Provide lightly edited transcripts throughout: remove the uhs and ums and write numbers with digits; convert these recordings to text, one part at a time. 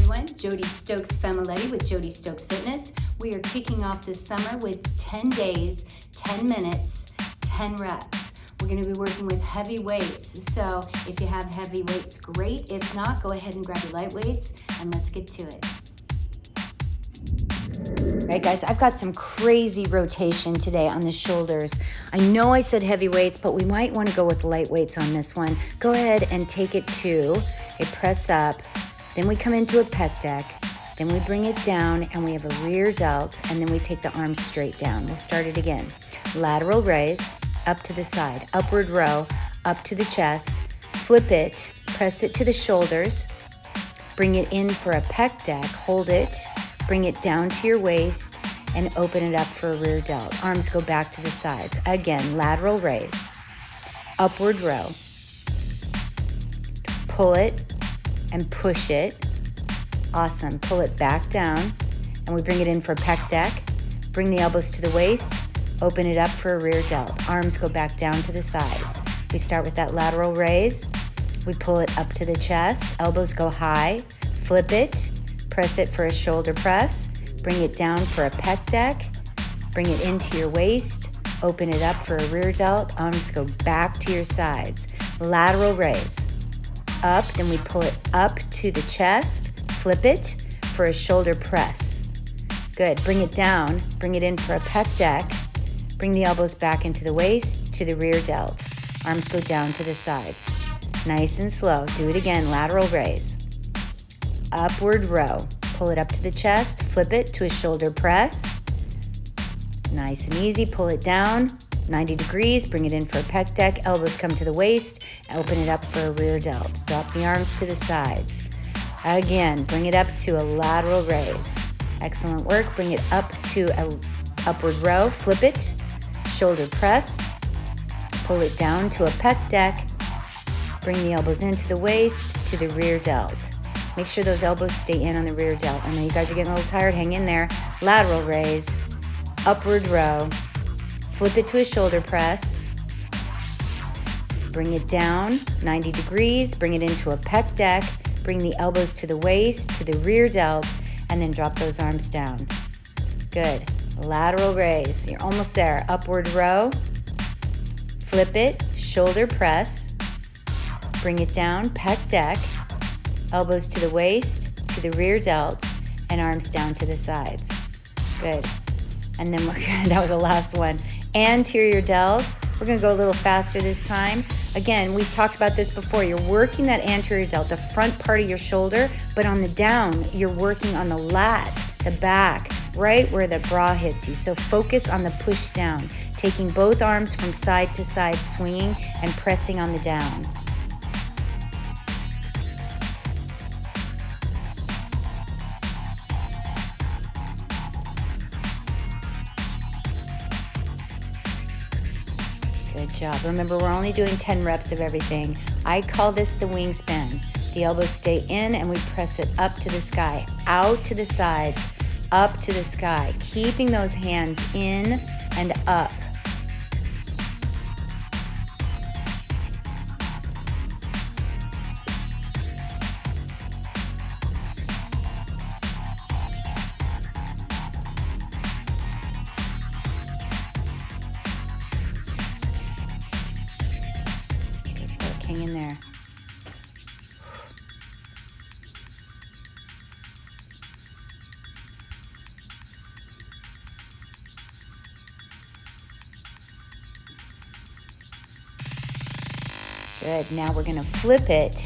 everyone. Jody Stokes Femiletti with Jody Stokes Fitness. We are kicking off this summer with 10 days, 10 minutes, 10 reps. We're going to be working with heavy weights. So if you have heavy weights, great. If not, go ahead and grab your light weights and let's get to it. All right, guys, I've got some crazy rotation today on the shoulders. I know I said heavy weights, but we might want to go with light weights on this one. Go ahead and take it to a press up. Then we come into a pec deck. Then we bring it down and we have a rear delt. And then we take the arms straight down. We'll start it again. Lateral raise, up to the side. Upward row, up to the chest. Flip it, press it to the shoulders. Bring it in for a pec deck. Hold it. Bring it down to your waist and open it up for a rear delt. Arms go back to the sides. Again, lateral raise. Upward row. Pull it and push it. Awesome. Pull it back down and we bring it in for a pec deck. Bring the elbows to the waist. Open it up for a rear delt. Arms go back down to the sides. We start with that lateral raise. We pull it up to the chest. Elbows go high. Flip it. Press it for a shoulder press. Bring it down for a pec deck. Bring it into your waist. Open it up for a rear delt. Arms go back to your sides. Lateral raise. Up, then we pull it up to the chest. Flip it for a shoulder press. Good. Bring it down. Bring it in for a pec deck. Bring the elbows back into the waist to the rear delt. Arms go down to the sides. Nice and slow. Do it again. Lateral raise. Upward row. Pull it up to the chest. Flip it to a shoulder press. Nice and easy. Pull it down 90 degrees. Bring it in for a pec deck. Elbows come to the waist. Open it up for a rear delt. Drop the arms to the sides. Again, bring it up to a lateral raise. Excellent work. Bring it up to a upward row. Flip it. Shoulder press. Pull it down to a pec deck. Bring the elbows into the waist to the rear delt. Make sure those elbows stay in on the rear delt. I know you guys are getting a little tired. Hang in there. Lateral raise. Upward row. Flip it to a shoulder press. Bring it down 90 degrees. Bring it into a pec deck. Bring the elbows to the waist, to the rear delt, and then drop those arms down. Good. Lateral raise. You're almost there. Upward row. Flip it. Shoulder press. Bring it down. Pec deck. Elbows to the waist, to the rear delt, and arms down to the sides. Good. And then that was the last one. Anterior delts. We're going to go a little faster this time. Again, we've talked about this before. You're working that anterior delt, the front part of your shoulder, but on the down, you're working on the lat, the back, right where the bra hits you. So focus on the push down, taking both arms from side to side, swinging and pressing on the down. Good job. Remember, we're only doing 10 reps of everything. I call this the wingspan. The elbows stay in and we press it up to the sky, out to the sides, up to the sky, keeping those hands in and up. Hang in there. Good. Now we're going to flip it.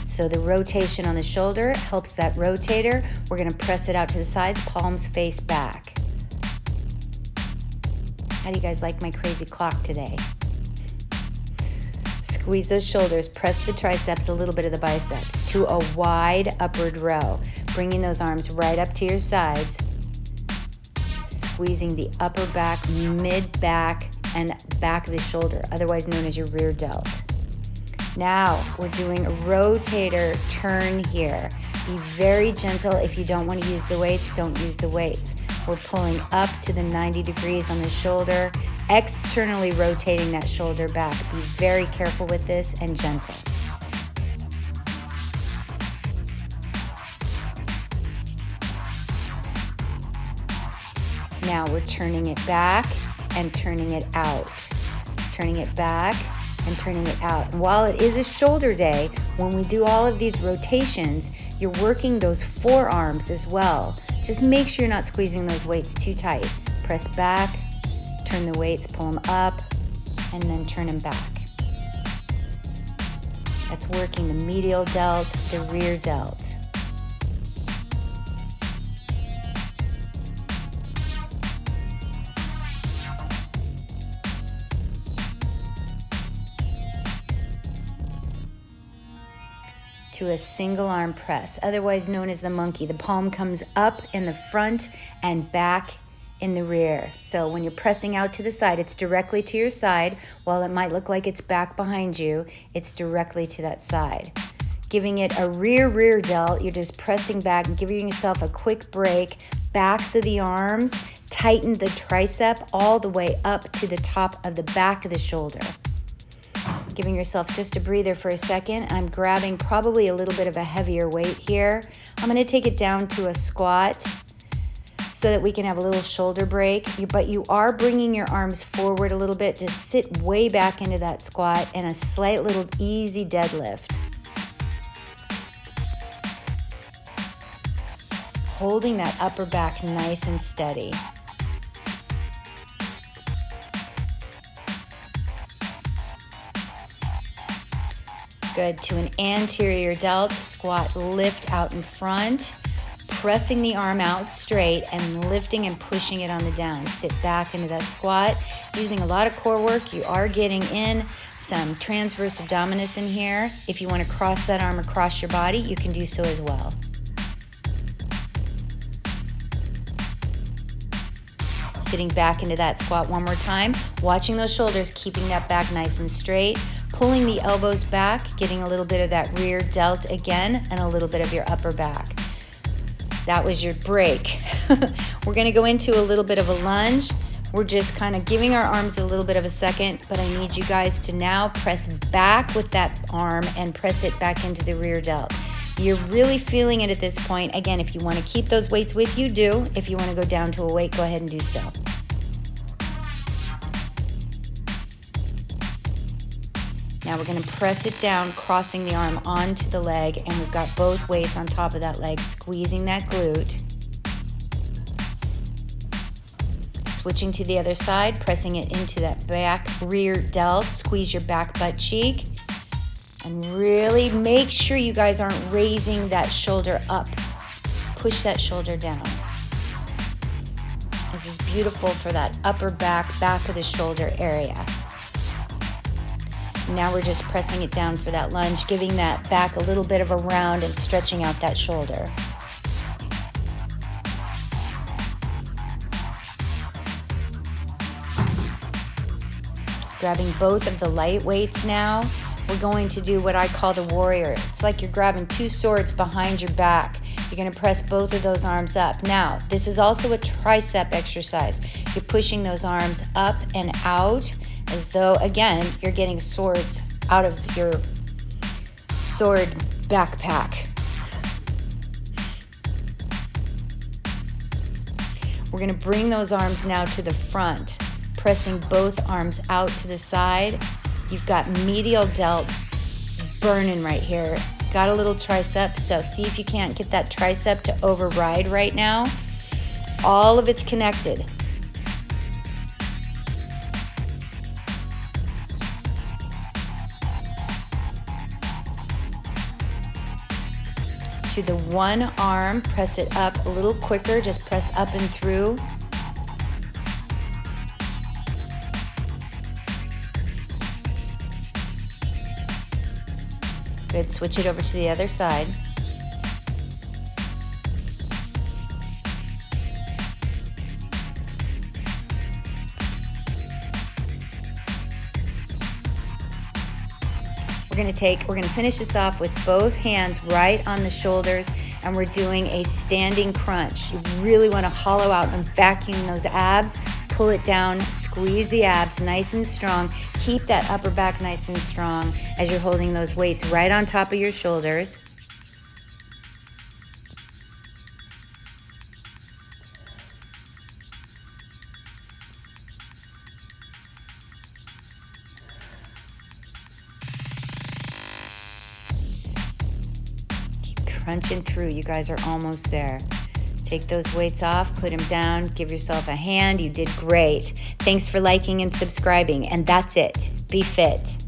So the rotation on the shoulder helps that rotator. We're going to press it out to the sides, palms face back. How do you guys like my crazy clock today? Squeeze those shoulders, press the triceps, a little bit of the biceps to a wide upward row. Bringing those arms right up to your sides. Squeezing the upper back, mid back, and back of the shoulder, otherwise known as your rear delt. Now we're doing a rotator turn here. Be very gentle. If you don't want to use the weights, don't use the weights. We're pulling up to the 90 degrees on the shoulder, externally rotating that shoulder back. Be very careful with this and gentle. Now we're turning it back and turning it out. Turning it back and turning it out. And while it is a shoulder day, when we do all of these rotations, you're working those forearms as well. Just make sure you're not squeezing those weights too tight. Press back, turn the weights, pull them up, and then turn them back. That's working the medial delt, the rear delt. To a single arm press, otherwise known as the monkey. The palm comes up in the front and back in the rear. So when you're pressing out to the side, it's directly to your side. While it might look like it's back behind you, it's directly to that side. Giving it a rear delt, you're just pressing back and giving yourself a quick break. Backs of the arms, tighten the tricep all the way up to the top of the back of the shoulder. Giving yourself just a breather for a second. I'm grabbing probably a little bit of a heavier weight here. I'm going to take it down to a squat so that we can have a little shoulder break. But you are bringing your arms forward a little bit. Just sit way back into that squat and a slight little easy deadlift. Holding that upper back nice and steady. Good. To an anterior delt, squat, lift out in front, pressing the arm out straight and lifting and pushing it on the down. Sit back into that squat. Using a lot of core work, you are getting in some transverse abdominis in here. If you want to cross that arm across your body, you can do so as well. Sitting back into that squat one more time, watching those shoulders, keeping that back nice and straight. Pulling the elbows back, getting a little bit of that rear delt again, and a little bit of your upper back. That was your break. We're gonna go into a little bit of a lunge. We're just kind of giving our arms a little bit of a second, but I need you guys to now press back with that arm and press it back into the rear delt. You're really feeling it at this point. Again, if you wanna keep those weights with you, do. If you wanna go down to a weight, go ahead and do so. Now we're going to press it down, crossing the arm onto the leg, and we've got both weights on top of that leg, squeezing that glute. Switching to the other side, pressing it into that back rear delt, squeeze your back butt cheek, and really make sure you guys aren't raising that shoulder up. Push that shoulder down. This is beautiful for that upper back of the shoulder area. Now we're just pressing it down for that lunge, giving that back a little bit of a round and stretching out that shoulder. Grabbing both of the light weights now, we're going to do what I call the warrior. It's like you're grabbing two swords behind your back. You're going to press both of those arms up. Now, this is also a tricep exercise. You're pushing those arms up and out, as though, again, you're getting swords out of your sword backpack. We're going to bring those arms now to the front, pressing both arms out to the side. You've got medial delt burning right here. Got a little tricep, so see if you can't get that tricep to override right now. All of it's connected. To the one arm, press it up a little quicker, just press up and through. Good, switch it over to the other side. We're gonna finish this off with both hands right on the shoulders, and we're doing a standing crunch. You really wanna hollow out and vacuum those abs, pull it down, squeeze the abs nice and strong, keep that upper back nice and strong as you're holding those weights right on top of your shoulders. crunching through. You guys are almost there. Take those weights off, put them down, give yourself a hand. You did great. Thanks for liking and subscribing. And that's it. Be fit.